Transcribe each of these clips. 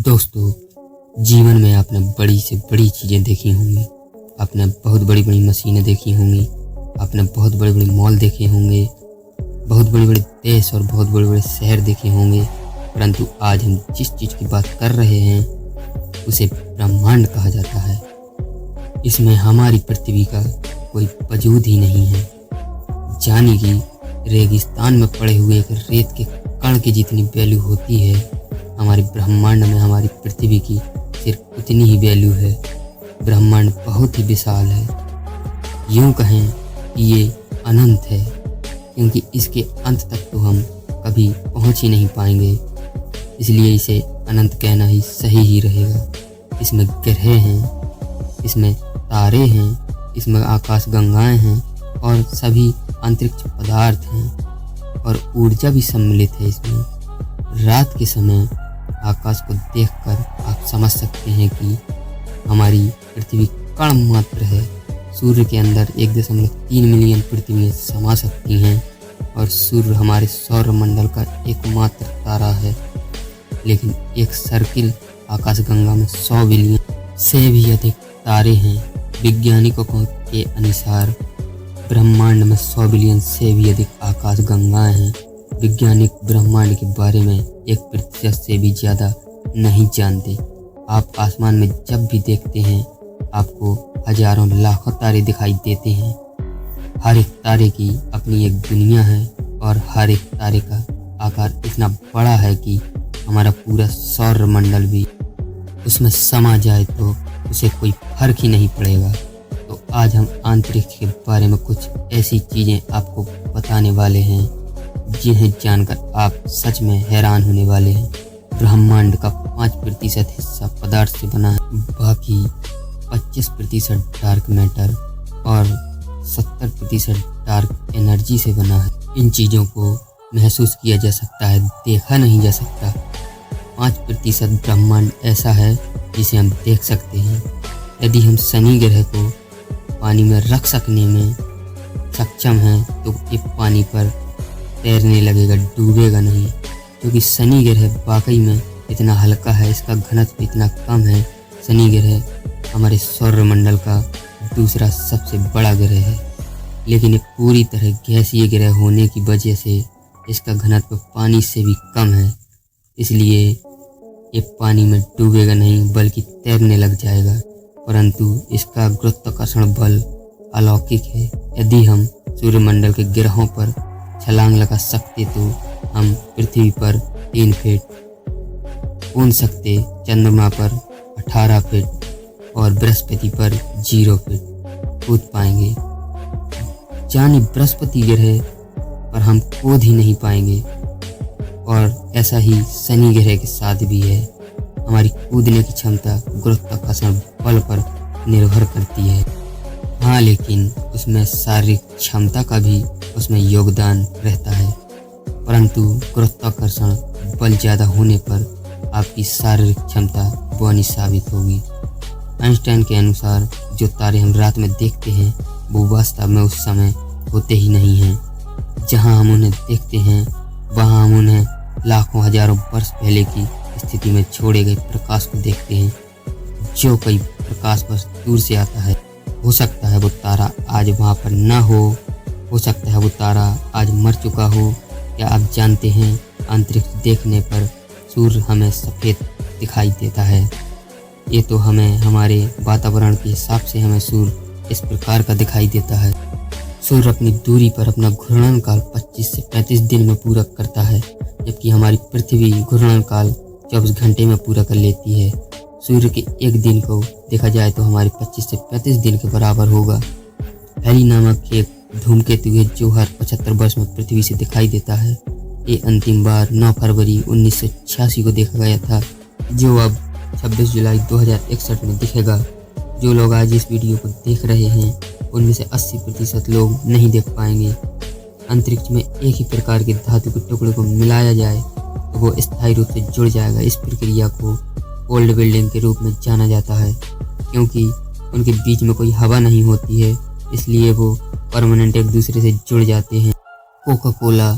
दोस्तों, जीवन में आपने बड़ी से बड़ी चीज़ें देखी होंगी। आपने बहुत बड़ी बड़ी मशीनें देखी होंगी। आपने बहुत बड़े बड़े मॉल देखे होंगे। बहुत बड़े बड़े देश और बहुत बड़े बड़े शहर देखे होंगे। परंतु आज हम जिस चीज़ की बात कर रहे हैं उसे ब्रह्मांड कहा जाता है। इसमें हमारी पृथ्वी का कोई वजूद ही नहीं है। जानी कि रेगिस्तान में पड़े हुए एक रेत के कण की जितनी वैल्यू होती है, हमारे ब्रह्मांड में हमारी पृथ्वी की सिर्फ उतनी ही वैल्यू है। ब्रह्मांड बहुत ही विशाल है। यूँ कहें कि ये अनंत है, क्योंकि इसके अंत तक तो हम कभी पहुँच ही नहीं पाएंगे। इसलिए इसे अनंत कहना ही सही ही रहेगा। इसमें ग्रह हैं, इसमें तारे हैं, इसमें आकाश गंगाएं हैं और सभी अंतरिक्ष पदार्थ हैं और ऊर्जा भी सम्मिलित है इसमें। रात के समय आकाश को देखकर आप समझ सकते हैं कि हमारी पृथ्वी कण मात्र है। सूर्य के अंदर 1.3 मिलियन पृथ्वियाँ समा सकती हैं और सूर्य हमारे सौरमंडल का एकमात्र तारा है। लेकिन एक सर्किल आकाशगंगा में 100 बिलियन से भी अधिक तारे हैं। वैज्ञानिकों के अनुसार ब्रह्मांड में 100 बिलियन से भी अधिक आकाशगंगाएं हैं। वैज्ञानिक ब्रह्मांड के बारे में 1% से भी ज़्यादा नहीं जानते। आप आसमान में जब भी देखते हैं आपको हजारों लाखों तारे दिखाई देते हैं। हर एक तारे की अपनी एक दुनिया है और हर एक तारे का आकार इतना बड़ा है कि हमारा पूरा सौरमंडल भी उसमें समा जाए तो उसे कोई फर्क ही नहीं पड़ेगा। तो आज हम अंतरिक्ष के बारे में कुछ ऐसी चीज़ें आपको बताने वाले हैं जिन्हें जानकर आप सच में हैरान होने वाले हैं। ब्रह्मांड का 5% हिस्सा पदार्थ से बना है, बाकी 25% डार्क मैटर और 70% डार्क एनर्जी से बना है। इन चीज़ों को महसूस किया जा सकता है, देखा नहीं जा सकता। 5% ब्रह्मांड ऐसा है जिसे हम देख सकते हैं। यदि हम शनि ग्रह को पानी में रख सकने में सक्षम हैं तो ये पानी पर तैरने लगेगा, डूबेगा नहीं। क्योंकि शनि ग्रह वाकई में इतना हल्का है, इसका घनत्व इतना कम है। शनि ग्रह हमारे सौरमंडल का दूसरा सबसे बड़ा ग्रह है, लेकिन ये पूरी तरह गैसीय ग्रह होने की वजह से इसका घनत्व पानी से भी कम है। इसलिए ये पानी में डूबेगा नहीं बल्कि तैरने लग जाएगा। परंतु इसका गुरुत्वाकर्षण बल अलौकिक है। यदि हम सूर्यमंडल के ग्रहों पर छलांग लगा सकते तो हम पृथ्वी पर 3 फीट कूद सकते, चंद्रमा पर 18 फीट और बृहस्पति पर 0 फीट कूद पाएंगे। यानी बृहस्पति ग्रह पर हम कूद ही नहीं पाएंगे। और ऐसा ही शनि ग्रह के साथ भी है। हमारी कूदने की क्षमता गुरुत्वाकर्षण बल पर निर्भर करती है। हाँ, लेकिन उसमें शारीरिक क्षमता का भी उसमें योगदान रहता है। परंतु गुरुत्वाकर्षण बल ज़्यादा होने पर आपकी शारीरिक क्षमता बौनी साबित होगी। आइंस्टाइन के अनुसार जो तारे हम रात में देखते हैं वो वास्तव में उस समय होते ही नहीं हैं। जहाँ हम उन्हें देखते हैं वहाँ हम उन्हें लाखों हजारों वर्ष पहले की स्थिति में छोड़े गए प्रकाश को देखते हैं, जो कई प्रकाश वर्ष दूर से आता है। हो सकता है वो तारा आज वहाँ पर ना हो सकता है वो तारा आज मर चुका हो। क्या आप जानते हैं अंतरिक्ष देखने पर सूर्य हमें सफ़ेद दिखाई देता है। ये तो हमें हमारे वातावरण के हिसाब से हमें सूर्य इस प्रकार का दिखाई देता है। सूर्य अपनी दूरी पर अपना घूर्णन काल 25 से 35 दिन में पूरा करता है, जबकि हमारी पृथ्वी घूर्णन काल 24 घंटे में पूरा कर लेती है। सूर्य के एक दिन को देखा जाए तो हमारे 25 से 35 दिन के बराबर होगा। हैली नामक एक धूमकेतु है जो हर 75 वर्ष में पृथ्वी से दिखाई देता है। ये अंतिम बार 9 फरवरी 1986 को देखा गया था, जो अब 26 जुलाई 2061 में दिखेगा। जो लोग आज इस वीडियो को देख रहे हैं उनमें से 80% लोग नहीं देख पाएंगे। अंतरिक्ष में एक ही प्रकार के धातु के टुकड़े को मिलाया जाए तो वो स्थायी रूप से जुड़ जाएगा। इस प्रक्रिया को कोल्ड बिल्डिंग के रूप में जाना जाता है। क्योंकि उनके बीच में कोई हवा नहीं होती है, इसलिए वो परमानेंट एक दूसरे से जुड़ जाते हैं। कोका कोला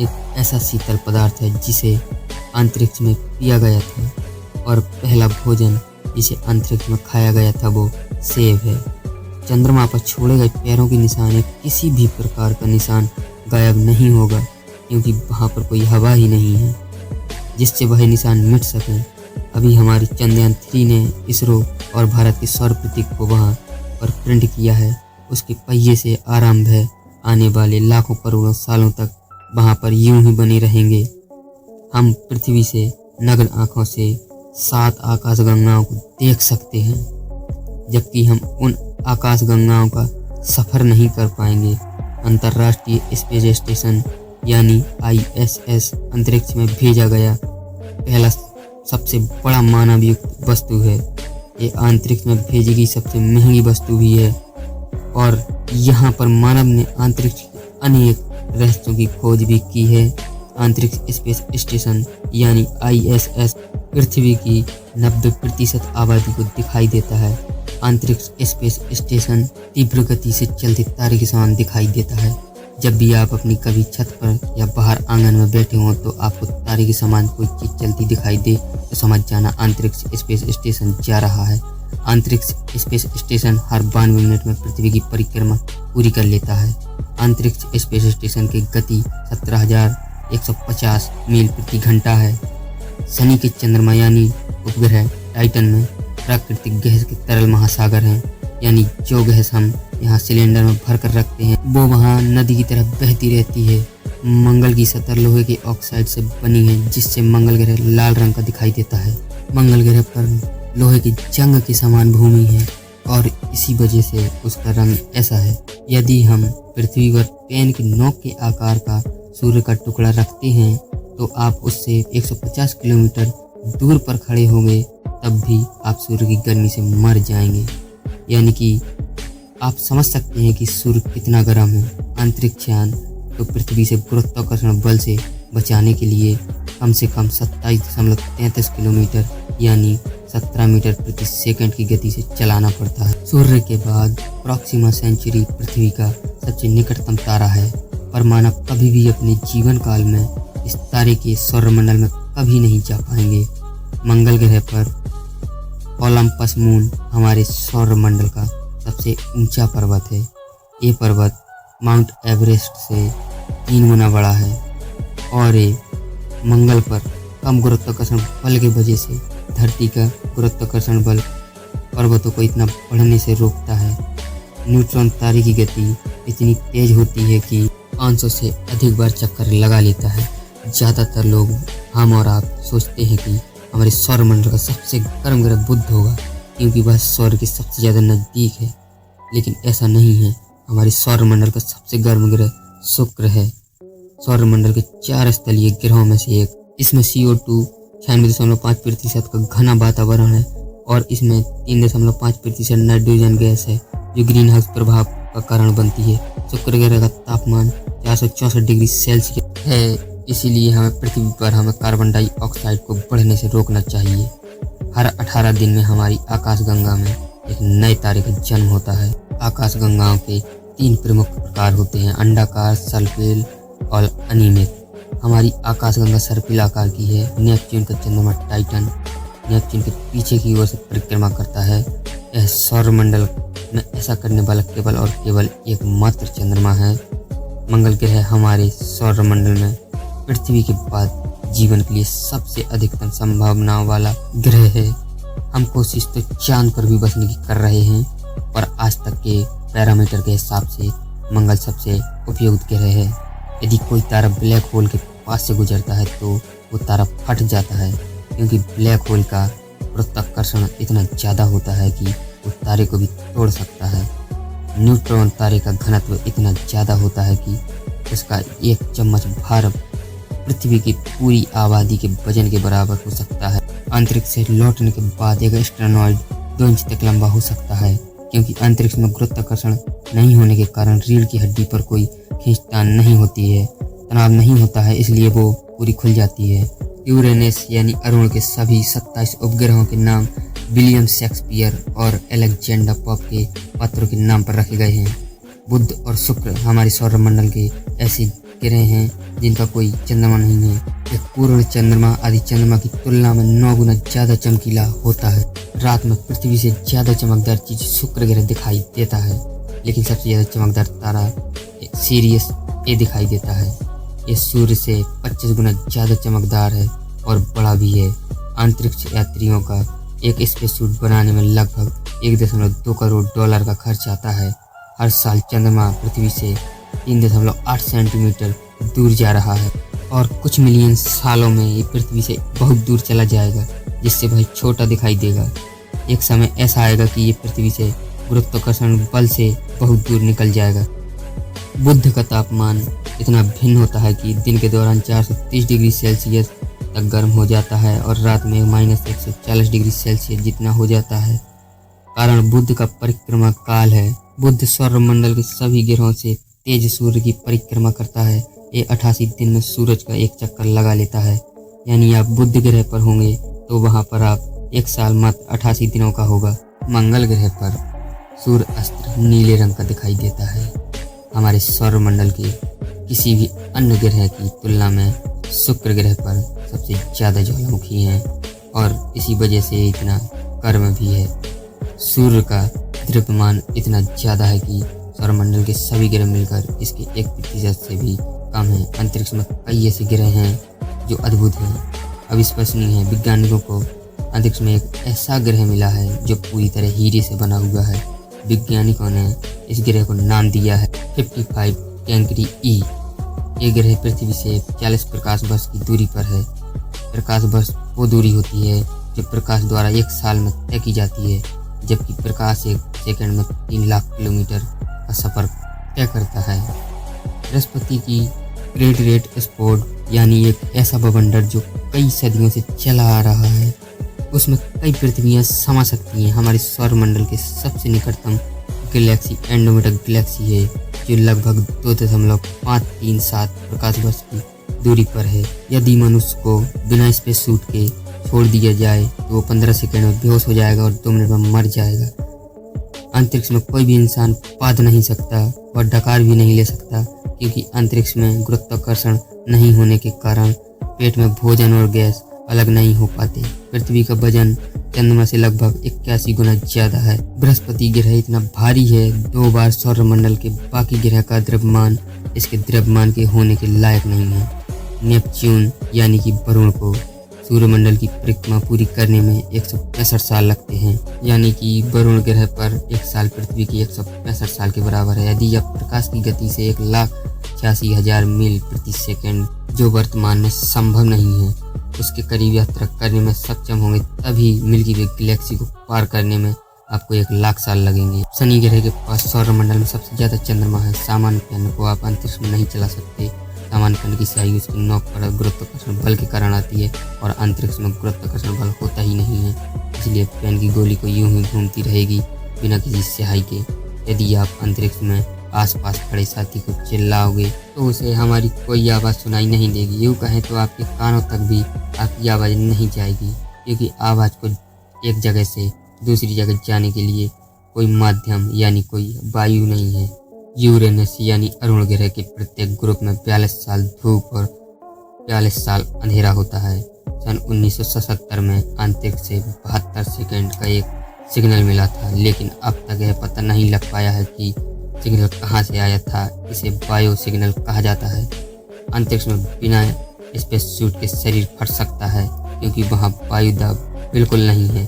एक ऐसा शीतल पदार्थ है जिसे अंतरिक्ष में पिया गया था और पहला भोजन जिसे अंतरिक्ष में खाया गया था वो सेब है। चंद्रमा पर छोड़े गए पैरों के निशान या किसी भी प्रकार का निशान गायब नहीं होगा, क्योंकि वहाँ पर कोई हवा ही नहीं है जिससे वह निशान मिट सके। अभी हमारी चंद्रयान 3 ने इसरो और भारत के सौर प्रतीक को वहाँ पर प्रिंट किया है। उसके पहिए से आरंभ है, आने वाले लाखों करोड़ों सालों तक वहाँ पर यूं ही बने रहेंगे। हम पृथ्वी से नग्न आँखों से 7 आकाशगंगाओं को देख सकते हैं, जबकि हम उन आकाशगंगाओं का सफर नहीं कर पाएंगे। अंतर्राष्ट्रीय स्पेस स्टेशन यानी ISS अंतरिक्ष में भेजा गया पहला सबसे बड़ा मानवयुक्त वस्तु है। ये अंतरिक्ष में भेजी गई सबसे महंगी वस्तु भी है और यहाँ पर मानव ने अंतरिक्ष के अनेक रहस्यों की खोज भी की है। अंतरिक्ष स्पेस स्टेशन यानी ISS पृथ्वी की 90% आबादी को दिखाई देता है। अंतरिक्ष स्पेस स्टेशन तीव्र गति से चलते तारे के समान दिखाई देता है। जब भी आप अपनी कभी छत पर या बाहर आंगन में बैठे हों तो आपको तारे के समान कोई चीज चलती दिखाई दे तो समझ जाना अंतरिक्ष स्पेस स्टेशन जा रहा है। अंतरिक्ष स्पेस स्टेशन हर 92 मिनट में पृथ्वी की परिक्रमा पूरी कर लेता है। अंतरिक्ष स्पेस स्टेशन की गति 17,150 मील प्रति घंटा है। शनि के चंद्रमा यानी उपग्रह टाइटन में प्राकृतिक गैस के तरल महासागर हैं, यानी जो गैस हम यहाँ सिलेंडर में भर कर रखते हैं वो वहाँ नदी की तरह बहती रहती है। मंगल की सतह लोहे के ऑक्साइड से बनी है, जिससे मंगल ग्रह लाल रंग का दिखाई देता है। मंगल ग्रह पर लोहे की जंग के समान भूमि है और इसी वजह से उसका रंग ऐसा है। यदि हम पृथ्वी पर पेन की नोक के आकार का सूर्य का टुकड़ा रखते हैं तो आप उससे 150 किलोमीटर दूर पर खड़े होंगे, तब भी आप सूर्य की गर्मी से मर जाएंगे। यानी कि आप समझ सकते हैं कि सूर्य कितना गर्म है। अंतरिक्ष यान तो पृथ्वी से गुरुत्वाकर्षण बल से बचाने के लिए कम से कम 27.33 किलोमीटर यानी 17 मीटर प्रति सेकंड की गति से चलाना पड़ता है। सूर्य के बाद प्रॉक्सिमा सेंचुरी पृथ्वी का सबसे निकटतम तारा है, पर मानव कभी भी अपने जीवन काल में इस तारे के सौरमंडल में कभी नहीं जा पाएंगे। मंगल ग्रह पर ओलंपस मून हमारे सौरमंडल का सबसे ऊंचा पर्वत है। ये पर्वत माउंट एवरेस्ट से 3 गुना बड़ा है और ये मंगल पर कम गुरुत्वाकर्षण बल की वजह से धरती का गुरुत्वाकर्षण बल पर्वतों को इतना बढ़ने से रोकता है। न्यूट्रॉन तारे की गति इतनी तेज होती है कि 500 से अधिक बार चक्कर लगा लेता है। ज़्यादातर लोग हम और आप सोचते हैं कि हमारे सौरमंडल का सबसे गर्म ग्रह बुध होगा, क्योंकि वह सौर के सबसे ज़्यादा नज़दीक है, लेकिन ऐसा नहीं है। हमारे सौरमंडल का सबसे गर्म ग्रह शुक्र है। सौरमंडल के 4 स्थलीय ग्रहों में से एक। इसमें CO2 96.5% का घना वातावरण है और इसमें 3.5% नाइट्रोजन गैस है जो ग्रीन हाउस प्रभाव का कारण बनती है। शुक्र ग्रह का तापमान 464 डिग्री सेल्सियस है, इसीलिए हमें पृथ्वी पर हमें कार्बन डाइऑक्साइड को बढ़ने से रोकना चाहिए। हर 18 दिन में हमारी आकाशगंगा में एक नए तारे का जन्म होता है। आकाशगंगाओं के 3 प्रमुख प्रकार होते हैं, अंडाकार, सर्पिल और अनियमित। हमारी आकाशगंगा सर्पिल आकार की है। नेपच्यून का चंद्रमा टाइटन नेपच्यून के पीछे की ओर से परिक्रमा करता है। यह सौरमंडल में ऐसा करने वाला केवल और केवल एकमात्र चंद्रमा है। मंगल ग्रह हमारे सौरमंडल में पृथ्वी के बाद जीवन के लिए सबसे अधिकतम संभावनाओं वाला ग्रह है। हम कोशिश तो चांद पर भी बसने की कर रहे हैं, पर आज तक के पैरामीटर के हिसाब से मंगल सबसे उपयुक्त ग्रह है। यदि कोई तारा ब्लैक होल के पास से गुजरता है तो वो तारा फट जाता है, क्योंकि ब्लैक होल का गुरुत्वाकर्षण इतना ज़्यादा होता है कि वो तारे को भी तोड़ सकता है। न्यूट्रॉन तारे का घनत्व इतना ज़्यादा होता है कि उसका 1 चम्मच भार पृथ्वी की पूरी आबादी के वजन के बराबर हो सकता है। अंतरिक्ष से लौटने के बाद एक एस्ट्रोनॉइड 2 इंच तक लंबा हो सकता है, क्योंकि अंतरिक्ष में गुरुत्वाकर्षण नहीं होने के कारण रीढ़ की हड्डी पर कोई खींचतान नहीं होती है, तनाव नहीं होता है, इसलिए वो पूरी खुल जाती है। यूरेनस यानी अरुण के सभी 27 उपग्रहों के नाम विलियम शेक्सपियर और अलेक्जेंडर पॉप के पात्रों के नाम पर रखे गए हैं। बुध और शुक्र हमारे सौरमंडल के ऐसे ग्रह हैं जिनका कोई चंद्रमा नहीं है। एक पूर्ण चंद्रमा आदि चंद्रमा की तुलना में 9 गुना ज्यादा चमकीला होता है। रात में पृथ्वी से ज्यादा चमकदार चीज शुक्र ग्रह दिखाई देता है, लेकिन सबसे ज्यादा चमकदार तारा सीरियस ए दिखाई देता है। ये सूर्य से 25 गुना ज्यादा चमकदार है और बड़ा भी है। अंतरिक्ष यात्रियों का एक स्पेस सूट बनाने में लगभग 1.2 करोड़ डॉलर का खर्च आता है। हर साल चंद्रमा पृथ्वी से 3.8 सेंटीमीटर दूर जा रहा है और कुछ मिलियन सालों में ये पृथ्वी से बहुत दूर चला जाएगा, जिससे वह छोटा दिखाई देगा। एक समय ऐसा आएगा कि ये पृथ्वी से गुरुत्वाकर्षण बल से बहुत दूर निकल जाएगा। बुध का तापमान इतना भिन्न होता है कि दिन के दौरान 430 डिग्री सेल्सियस तक गर्म हो जाता है और रात में -140 डिग्री सेल्सियस जितना हो जाता है। कारण बुध का परिक्रमा काल है। बुध सौरमंडल के सभी ग्रहों से तेज सूर्य की परिक्रमा करता है। ये 88 दिन में सूरज का एक चक्कर लगा लेता है। यानी आप बुध ग्रह पर होंगे तो वहां पर आप एक साल मात्र 88 दिनों का होगा। मंगल ग्रह पर सूर्य अस्त्र नीले रंग का दिखाई देता है। हमारे सौरमंडल के किसी भी अन्य ग्रह की तुलना में शुक्र ग्रह पर सबसे ज्यादा ज्वालामुखी हैं और इसी वजह से इतना गर्म भी है। सूर्य का द्रव्यमान इतना ज्यादा है कि सौरमंडल के सभी ग्रह मिलकर इसके 1% से भी कम है। अंतरिक्ष में कई ऐसे ग्रह हैं जो अद्भुत हैं, अविश्वसनीय हैं। वैज्ञानिकों को अंतरिक्ष में एक ऐसा ग्रह मिला है जो पूरी तरह हीरे से बना हुआ है। वैज्ञानिकों ने इस ग्रह को नाम दिया है 55 कैंकरी ई। ये ग्रह पृथ्वी से 40 प्रकाश वर्ष की दूरी पर है। प्रकाश वर्ष वो दूरी होती है जो प्रकाश द्वारा एक साल में तय की जाती है, जबकि प्रकाश एक सेकंड में 3 लाख किलोमीटर का सफर तय करता है। बृहस्पति की ग्रेट रेड स्पॉट यानी एक ऐसा बवंडर जो कई सदियों से चला आ रहा है, उसमें कई पृथ्वियां समा सकती हैं। हमारे सौरमंडल के सबसे निकटतम गैलेक्सी एंड्रोमेडा गैलेक्सी है जो लगभग 2.537 प्रकाश वर्ष की दूरी पर है। यदि मनुष्य को बिना स्पेस सूट के छोड़ दिया जाए तो वो 15 सेकंड में बेहोश हो जाएगा और 2 मिनट में मर जाएगा। अंतरिक्ष में कोई भी इंसान पाद नहीं सकता और डकार भी नहीं ले सकता, क्योंकि अंतरिक्ष में गुरुत्वाकर्षण नहीं होने के कारण पेट में भोजन और गैस अलग नहीं हो पाते। पृथ्वी का वजन चंद्रमा से लगभग 81 गुना ज्यादा है। बृहस्पति ग्रह इतना भारी है 2 बार सौरमंडल के बाकी ग्रह का द्रव्यमान इसके द्रव्यमान के होने के लायक नहीं है। नेपच्यून यानी कि वरुण को सूर्यमंडल की परिक्रमा पूरी करने में 165 साल लगते हैं। यानी कि वरुण ग्रह पर एक साल पृथ्वी की 165 साल के बराबर है। यदि आप प्रकाश की गति से 1,86,000 मील प्रति सेकंड, जो वर्तमान में संभव नहीं है, उसके करीब यात्रा करने में सक्षम होंगे, तभी मिल्की वे गैलेक्सी को पार करने में आपको 1,00,000 साल लगेंगे। शनि ग्रह के पास सौरमंडल में सबसे ज्यादा चंद्रमा है। सामान्य पेन को आप अंतरिक्ष में नहीं चला सकते। सामान्य पेन की स्याही उसकी नोक पर गुरुत्वाकर्षण बल के कारण आती है और अंतरिक्ष में गुरुत्वाकर्षण बल होता ही नहीं है, इसलिए पेन की गोली को यूं ही घूमती रहेगी बिना किसी स्याही के। यदि आप अंतरिक्ष में आसपास खड़े साथी को चिल्लाओगे तो उसे हमारी कोई आवाज़ सुनाई नहीं देगी। यूँ कहें तो आपके कानों तक भी आपकी आवाज़ नहीं जाएगी, क्योंकि आवाज़ को एक जगह से दूसरी जगह जाने के लिए कोई माध्यम यानी कोई वायु नहीं है। यूरेनस यानी अरुण ग्रह के प्रत्येक ग्रुप में 42 साल धूप और 42 साल अंधेरा होता है। सन 1977 में अंतरिक्ष से 72 सेकंड का एक सिग्नल मिला था, लेकिन अब तक यह पता नहीं लग पाया है कि सिग्नल कहाँ से आया था। इसे बायो सिग्नल कहा जाता है। अंतरिक्ष में बिना स्पेस सूट के शरीर फट सकता है, क्योंकि वहाँ वायु दाब बिल्कुल नहीं है।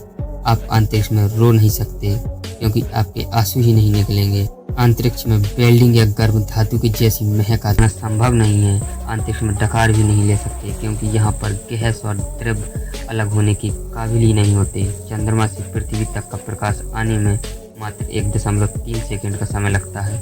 आप अंतरिक्ष में रो नहीं सकते, क्योंकि आपके आंसू ही नहीं निकलेंगे। अंतरिक्ष में वेल्डिंग या गर्म धातु की जैसी महक आना संभव नहीं है। अंतरिक्ष में डकार भी नहीं ले सकते, क्योंकि यहाँ पर गैस और द्रव्य अलग होने की काबिल ही नहीं होते। चंद्रमा से पृथ्वी तक का प्रकाश आने में मात्र 1.3 सेकंड का समय लगता है।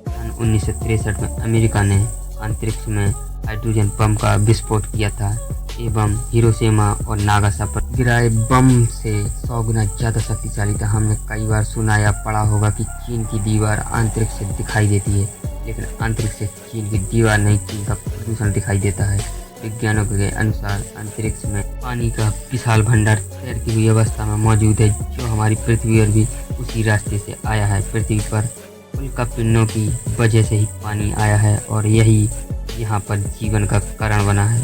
सन 1963 में अमेरिका ने अंतरिक्ष में हाइड्रोजन बम का विस्फोट किया था एवं हिरोशिमा और नागासाकी पर गिराए बम से 100 गुना ज्यादा शक्तिशाली था। हमने कई बार सुना या पढ़ा होगा कि चीन की दीवार अंतरिक्ष से दिखाई देती है, लेकिन अंतरिक्ष से चीन की दीवार नहीं, चीन का प्रदूषण दिखाई देता है। वैज्ञानिकों के अनुसार अंतरिक्ष में पानी का विशाल भंडार तैरती हुई अवस्था में मौजूद है, जो हमारी पृथ्वी पर भी उसी रास्ते से आया है। पृथ्वी पर उल्का पिंडों की वजह से ही पानी आया है और यही यहाँ पर जीवन का कारण बना है।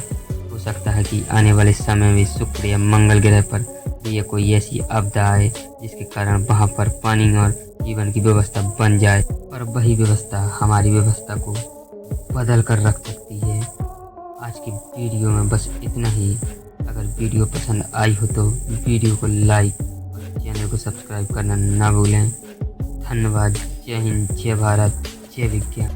हो सकता है कि आने वाले समय में शुक्र या मंगल ग्रह पर भी कोई ऐसी आपदा आए जिसके कारण वहाँ पर पानी और जीवन की व्यवस्था बन जाए, और वही व्यवस्था हमारी व्यवस्था को बदल कर रख सकती है। आज की वीडियो में बस इतना ही। अगर वीडियो पसंद आई हो तो वीडियो को लाइक और चैनल को सब्सक्राइब करना ना भूलें। धन्यवाद। जय हिंद, जय भारत, जय विज्ञान।